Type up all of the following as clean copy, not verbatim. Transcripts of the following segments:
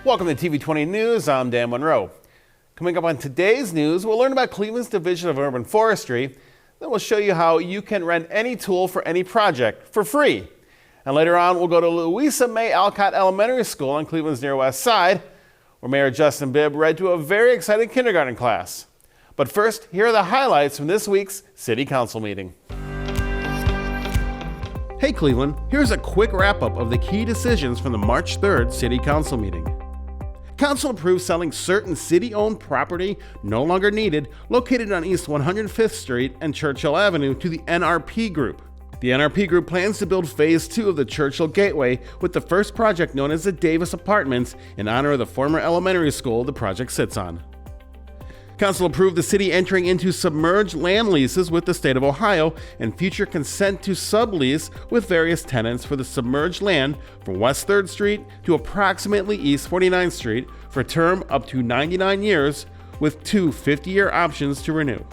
Welcome to TV20 News. I'm Dan Monroe. Coming up on today's news, we'll learn about Cleveland's Division of Urban Forestry. Then we'll show you how you can rent any tool for any project for free. And later on, we'll go to Louisa May Alcott Elementary School on Cleveland's near west side, where Mayor Justin Bibb read to a very excited kindergarten class. But first, here are the highlights from this week's City Council meeting. Hey Cleveland, here's a quick wrap-up of the key decisions from the March 3rd City Council meeting. Council approved selling certain city-owned property no longer needed located on East 105th Street and Churchill Avenue to the NRP Group. The NRP Group plans to build Phase 2 of the Churchill Gateway with the first project known as the Davis Apartments in honor of the former elementary school the project sits on. Council approved the city entering into submerged land leases with the state of Ohio and future consent to sublease with various tenants for the submerged land from West 3rd Street to approximately East 49th Street for a term up to 99 years with two 50-year options to renew.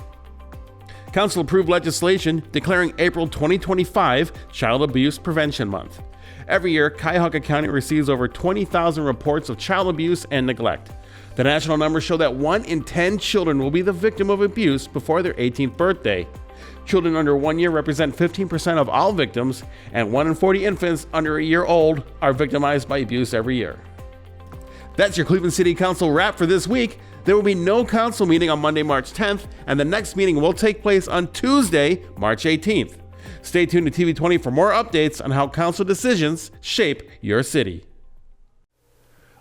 Council approved legislation declaring April 2025 Child Abuse Prevention Month. Every year, Cuyahoga County receives over 20,000 reports of child abuse and neglect. The national numbers show that 1 in 10 children will be the victim of abuse before their 18th birthday. Children under 1 year represent 15% of all victims, and 1 in 40 infants under a year old are victimized by abuse every year. That's your Cleveland City Council wrap for this week. There will be no council meeting on Monday, March 10th, and the next meeting will take place on Tuesday, March 18th. Stay tuned to TV20 for more updates on how council decisions shape your city.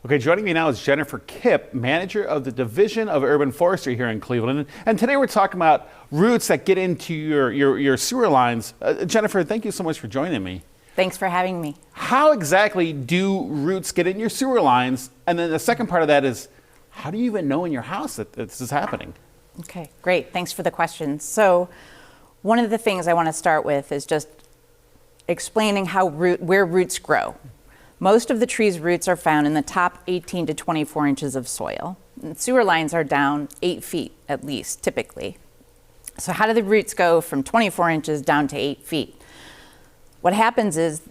Okay, joining me now is Jennifer Kipp, manager of the Division of Urban Forestry here in Cleveland. And today we're talking about roots that get into your sewer lines. Jennifer, thank you so much for joining me. Thanks for having me. How exactly do roots get in your sewer lines? And then the second part of that is, how do you even know in your house that this is happening? Okay, great. Thanks for the question. So one of the things I want to start with is just explaining where roots grow. Most of the tree's roots are found in the top 18 to 24 inches of soil. And sewer lines are down 8 feet at least, typically. So how do the roots go from 24 inches down to 8 feet? What happens is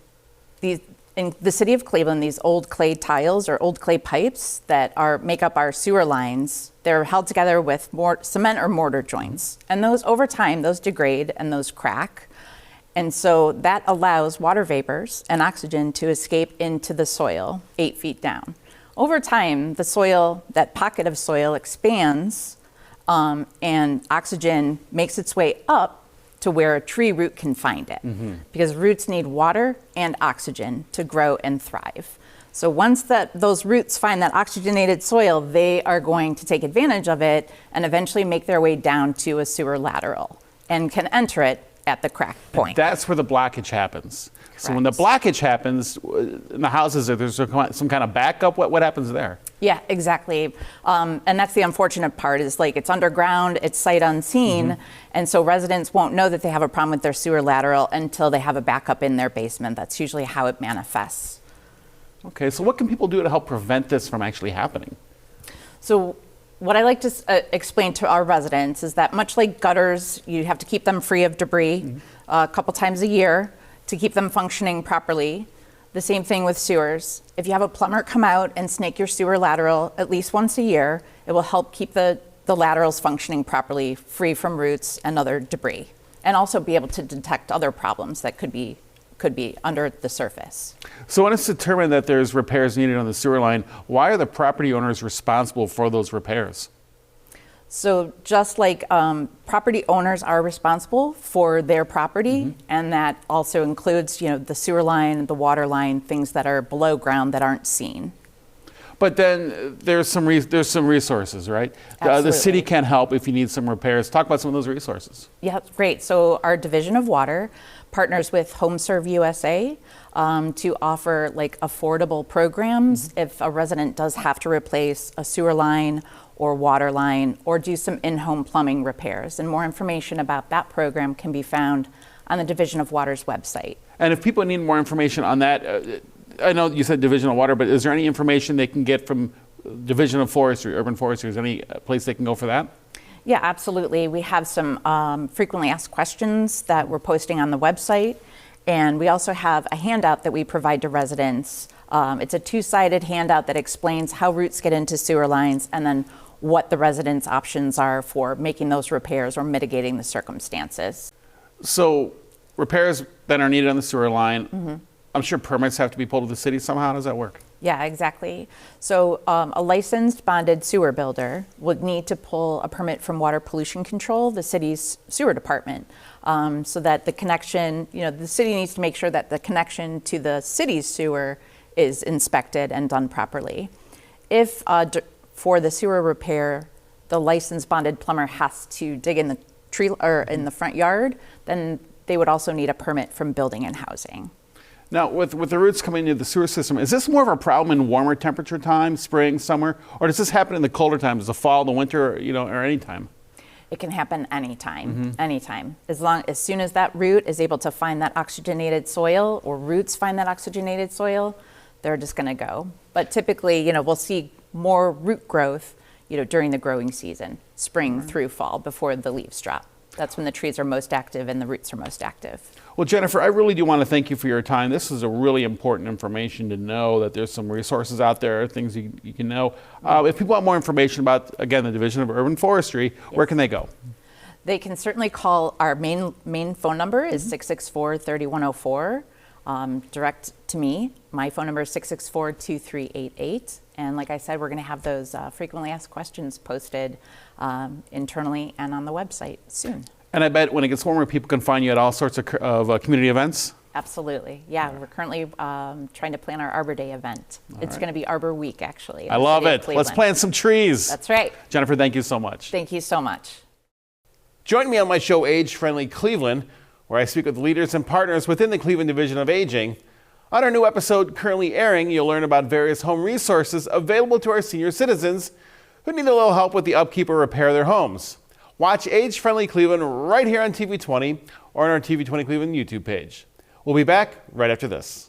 in the city of Cleveland, these old clay tiles or old clay pipes that make up our sewer lines, they're held together with cement or mortar joints. And those, over time, those degrade and those crack. And so that allows water vapors and oxygen to escape into the soil 8 feet down. Over time, the soil, that pocket of soil expands and oxygen makes its way up to where a tree root can find it. Because roots need water and oxygen to grow and thrive. So once those roots find that oxygenated soil, they are going to take advantage of it and eventually make their way down to a sewer lateral and can enter it at the crack point. That's where the blockage happens. Correct. So when the blockage happens in the houses, there's some kind of backup. What happens there? Yeah, exactly. And that's the unfortunate part is it's underground, it's sight unseen. And so residents won't know that they have a problem with their sewer lateral until they have a backup in their basement. That's usually how it manifests. Okay, so what can people do to help prevent this from actually happening? So what I like to explain to our residents is that much like gutters, you have to keep them free of debris a couple times a year to keep them functioning properly. The same thing with sewers. If you have a plumber come out and snake your sewer lateral at least once a year, it will help keep the laterals functioning properly, free from roots and other debris, and also be able to detect other problems that could be under the surface. So when it's determined that there's repairs needed on the sewer line, why are the property owners responsible for those repairs? So just like property owners are responsible for their property, and that also includes, the sewer line, the water line, things that are below ground that aren't seen. But then there's some resources, right? The city can help if you need some repairs. Talk about some of those resources. Yeah, great. So our Division of Water partners with HomeServe USA to offer affordable programs if a resident does have to replace a sewer line or water line or do some in-home plumbing repairs. And more information about that program can be found on the Division of Water's website. And if people need more information on that, I know you said Division of Water, but is there any information they can get from Division of Forestry, Urban Forestry? Is there any place they can go for that? Yeah, absolutely. We have some frequently asked questions that we're posting on the website. And we also have a handout that we provide to residents. It's a two-sided handout that explains how roots get into sewer lines and then what the residents' options are for making those repairs or mitigating the circumstances. So repairs that are needed on the sewer line, I'm sure permits have to be pulled to the city somehow. How does that work? Yeah, exactly. So a licensed bonded sewer builder would need to pull a permit from Water Pollution Control, the city's sewer department, so that the connection, the city needs to make sure that the connection to the city's sewer is inspected and done properly. If for the sewer repair, the licensed bonded plumber has to dig in the tree or in the front yard, then they would also need a permit from Building and Housing. Now, with the roots coming into the sewer system, is this more of a problem in warmer temperature times, spring, summer, or does this happen in the colder times, the fall, the winter, or any time? It can happen anytime, anytime. As soon as that root is able to find that oxygenated soil, or roots find that oxygenated soil, they're just going to go. But typically, we'll see more root growth, during the growing season, spring through fall, before the leaves drop. That's when the trees are most active and the roots are most active. Well, Jennifer, I really do want to thank you for your time. This is a really important information to know, that there's some resources out there, things you can know. If people want more information about, again, the Division of Urban Forestry, where can they go? They can certainly call our main phone number is 664-3104. Direct to me. My phone number is 664-2388. And like I said, we're going to have those frequently asked questions posted internally and on the website soon. And I bet when it gets warmer, people can find you at all sorts of community events? Absolutely. Yeah, we're currently trying to plan our Arbor Day event. It's going to be Arbor Week, actually. I love it. Let's plant some trees. That's right. Jennifer, thank you so much. Thank you so much. Join me on my show, Age Friendly Cleveland, where I speak with leaders and partners within the Cleveland Division of Aging. On our new episode currently airing, you'll learn about various home resources available to our senior citizens who need a little help with the upkeep or repair of their homes. Watch Age Friendly Cleveland right here on TV20 or on our TV20 Cleveland YouTube page. We'll be back right after this.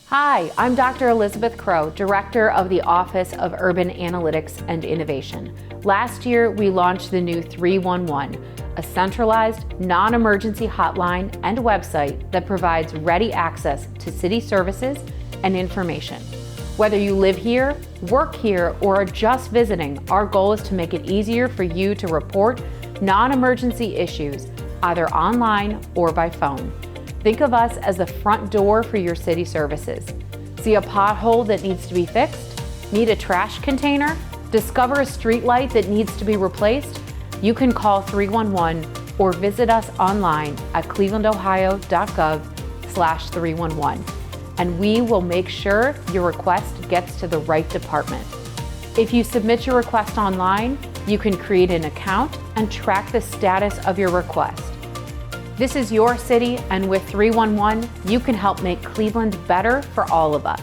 Hi, I'm Dr. Elizabeth Crow, Director of the Office of Urban Analytics and Innovation. Last year, we launched the new 311, a centralized, non-emergency hotline and website that provides ready access to city services and information. Whether you live here, work here, or are just visiting, our goal is to make it easier for you to report non-emergency issues, either online or by phone. Think of us as the front door for your city services. See a pothole that needs to be fixed? Need a trash container? Discover a street light that needs to be replaced? You can call 311 or visit us online at clevelandohio.gov/311, and we will make sure your request gets to the right department. If you submit your request online, you can create an account and track the status of your request. This is your city, and with 311, you can help make Cleveland better for all of us.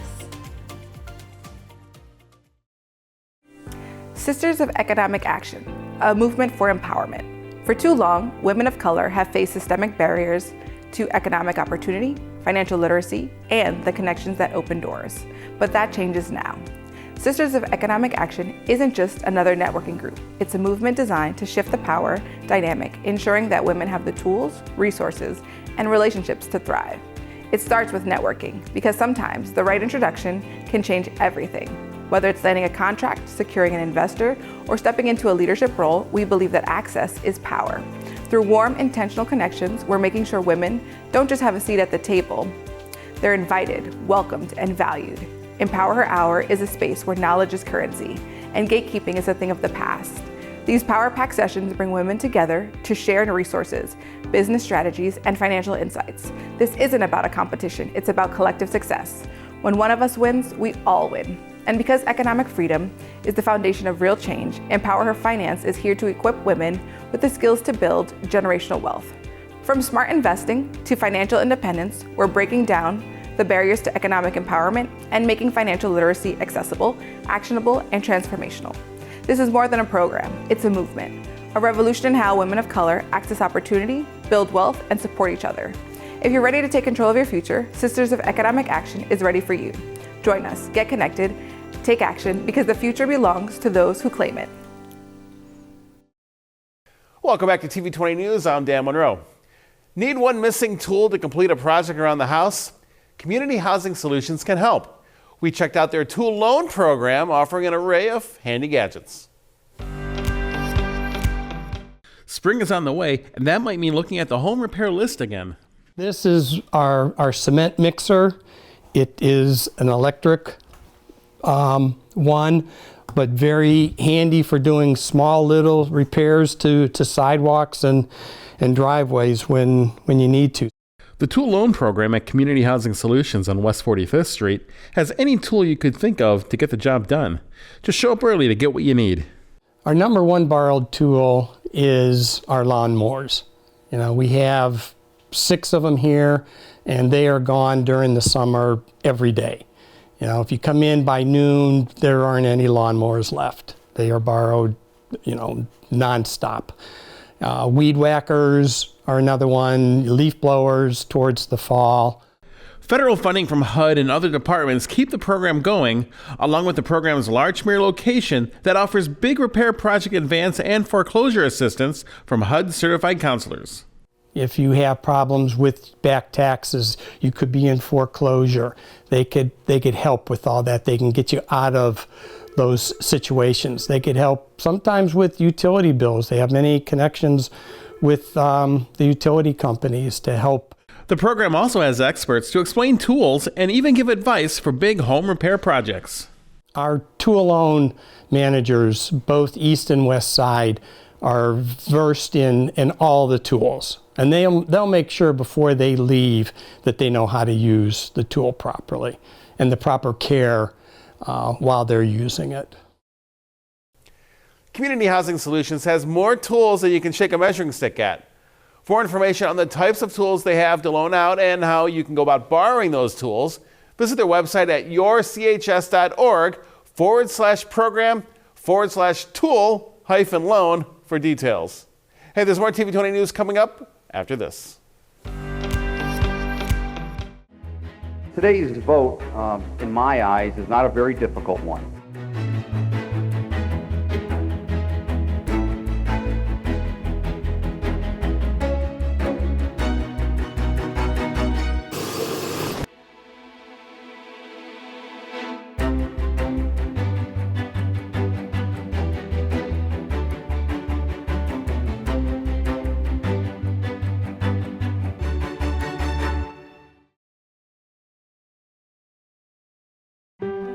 Sisters of Economic Action, a movement for empowerment. For too long, women of color have faced systemic barriers to economic opportunity, financial literacy, and the connections that open doors. But that changes now. Sisters of Economic Action isn't just another networking group. It's a movement designed to shift the power dynamic, ensuring that women have the tools, resources, and relationships to thrive. It starts with networking, because sometimes the right introduction can change everything. Whether it's landing a contract, securing an investor, or stepping into a leadership role, we believe that access is power. Through warm, intentional connections, we're making sure women don't just have a seat at the table. They're invited, welcomed, and valued. Empower Her Hour is a space where knowledge is currency, and gatekeeping is a thing of the past. These Power Pack sessions bring women together to share resources, business strategies, and financial insights. This isn't about a competition, it's about collective success. When one of us wins, we all win. And because economic freedom is the foundation of real change, Empower Her Finance is here to equip women with the skills to build generational wealth. From smart investing to financial independence, we're breaking down the barriers to economic empowerment and making financial literacy accessible, actionable, and transformational. This is more than a program, it's a movement, a revolution in how women of color access opportunity, build wealth, and support each other. If you're ready to take control of your future, Sisters of Economic Action is ready for you. Join us, get connected, take action, because the future belongs to those who claim it. Welcome back to TV20 News. I'm Dan Monroe. Need one missing tool to complete a project around the house? Community Housing Solutions can help. We checked out their tool loan program, offering an array of handy gadgets. Spring is on the way, and that might mean looking at the home repair list again. This is our cement mixer. It is an electric one, but very handy for doing small little repairs to sidewalks and driveways when you need to. The tool loan program at Community Housing Solutions on West 45th Street has any tool you could think of to get the job done. Just show up early to get what you need. Our number one borrowed tool is our lawnmowers. You know, we have 6 of them here, and they are gone during the summer every day. You know, if you come in by noon, there aren't any lawnmowers left. They are borrowed, nonstop. Weed whackers are another one, leaf blowers towards the fall. Federal funding from HUD and other departments keep the program going, along with the program's Larchmere location that offers big repair project advance and foreclosure assistance from HUD certified counselors. If you have problems with back taxes, you could be in foreclosure. They could help with all that. They can get you out of those situations. They could help sometimes with utility bills. They have many connections with the utility companies to help. The program also has experts to explain tools and even give advice for big home repair projects. Our tool loan managers, both east and west side, are versed in all the tools. And they'll make sure before they leave that they know how to use the tool properly and the proper care while they're using it. Community Housing Solutions has more tools than you can shake a measuring stick at. For information on the types of tools they have to loan out and how you can go about borrowing those tools, visit their website at yourchs.org/program/tool-loan for details. Hey, there's more TV20 News coming up after this. Today's vote, in my eyes, is not a very difficult one.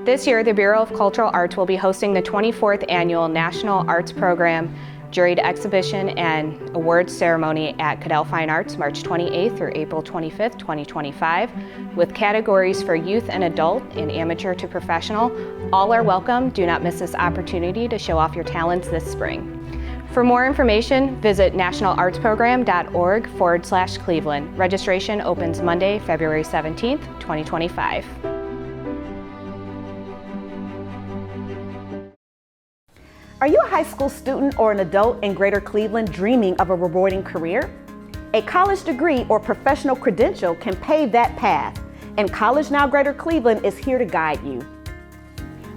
This year, the Bureau of Cultural Arts will be hosting the 24th Annual National Arts Program, Juried Exhibition, and Awards Ceremony at Cadell Fine Arts, March 28th through April 25th, 2025, with categories for youth and adult and amateur to professional. All are welcome. Do not miss this opportunity to show off your talents this spring. For more information, visit nationalartsprogram.org/Cleveland. Registration opens Monday, February 17th, 2025. Are you a high school student or an adult in Greater Cleveland dreaming of a rewarding career? A college degree or professional credential can pave that path, and College Now Greater Cleveland is here to guide you.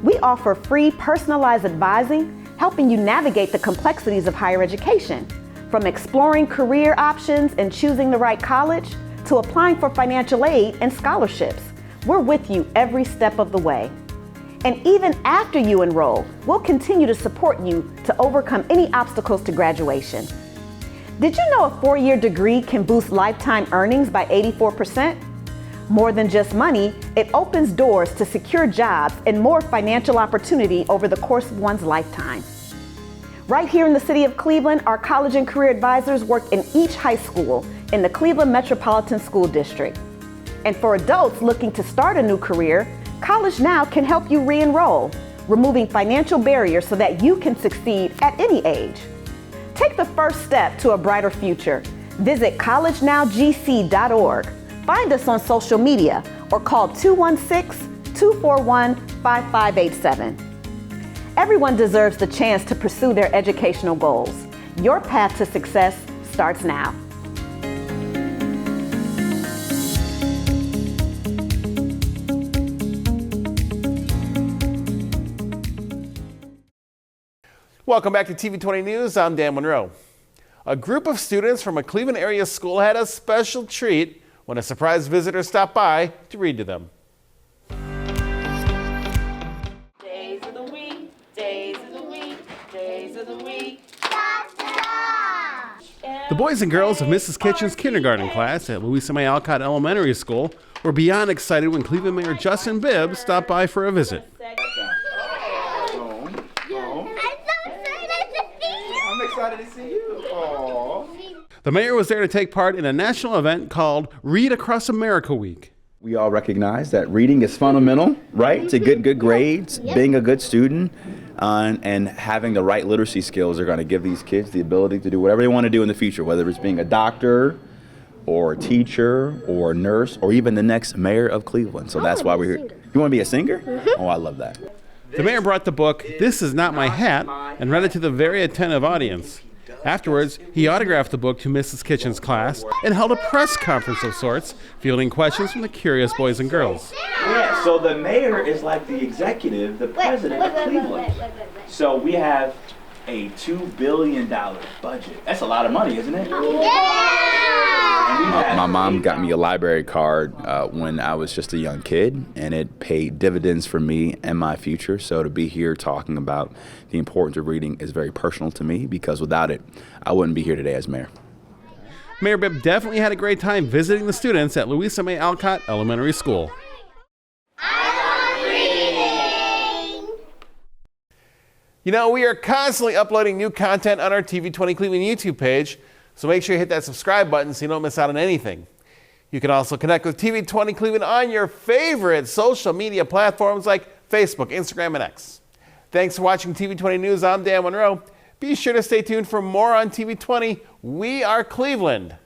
We offer free personalized advising, helping you navigate the complexities of higher education, from exploring career options and choosing the right college to applying for financial aid and scholarships. We're with you every step of the way. And even after you enroll, we'll continue to support you to overcome any obstacles to graduation. Did you know a 4-year degree can boost lifetime earnings by 84%? More than just money, it opens doors to secure jobs and more financial opportunity over the course of one's lifetime. Right here in the city of Cleveland, our college and career advisors work in each high school in the Cleveland Metropolitan School District. And for adults looking to start a new career, College Now can help you re-enroll, removing financial barriers so that you can succeed at any age. Take the first step to a brighter future. Visit collegenowgc.org. Find us on social media or call 216-241-5587. Everyone deserves the chance to pursue their educational goals. Your path to success starts now. Welcome back to TV20 News. I'm Dan Monroe. A group of students from a Cleveland area school had a special treat when a surprise visitor stopped by to read to them. Days of the week, days of the week, days of the week. The boys and girls of Mrs. Kitchen's kindergarten class at Louisa May Alcott Elementary School were beyond excited when Cleveland Mayor Justin Bibb stopped by for a visit. I'm excited to see you. Aww. The mayor was there to take part in a national event called Read Across America Week. We all recognize that reading is fundamental, right? To get good grades, being a good student, and having the right literacy skills are going to give these kids the ability to do whatever they want to do in the future, whether it's being a doctor or a teacher or a nurse or even the next mayor of Cleveland. So that's why we're here. You want to be a singer? Oh, I love that. The mayor brought the book, This Is Not My Hat, and read it to the very attentive audience. Afterwards, he autographed the book to Mrs. Kitchen's class and held a press conference of sorts, fielding questions from the curious boys and girls. Yeah, so the mayor is like the executive, the president of Cleveland. So we have a $2 billion budget. That's a lot of money, isn't it? My mom got me a library card when I was just a young kid, and it paid dividends for me and my future. So to be here talking about the importance of reading is very personal to me, because without it, I wouldn't be here today as mayor. Mayor Bibb definitely had a great time visiting the students at Louisa May Alcott Elementary School. You know, we are constantly uploading new content on our TV20 Cleveland YouTube page, so make sure you hit that subscribe button so you don't miss out on anything. You can also connect with TV20 Cleveland on your favorite social media platforms like Facebook, Instagram, and X. Thanks for watching TV20 News. I'm Dan Monroe. Be sure to stay tuned for more on TV20. We are Cleveland.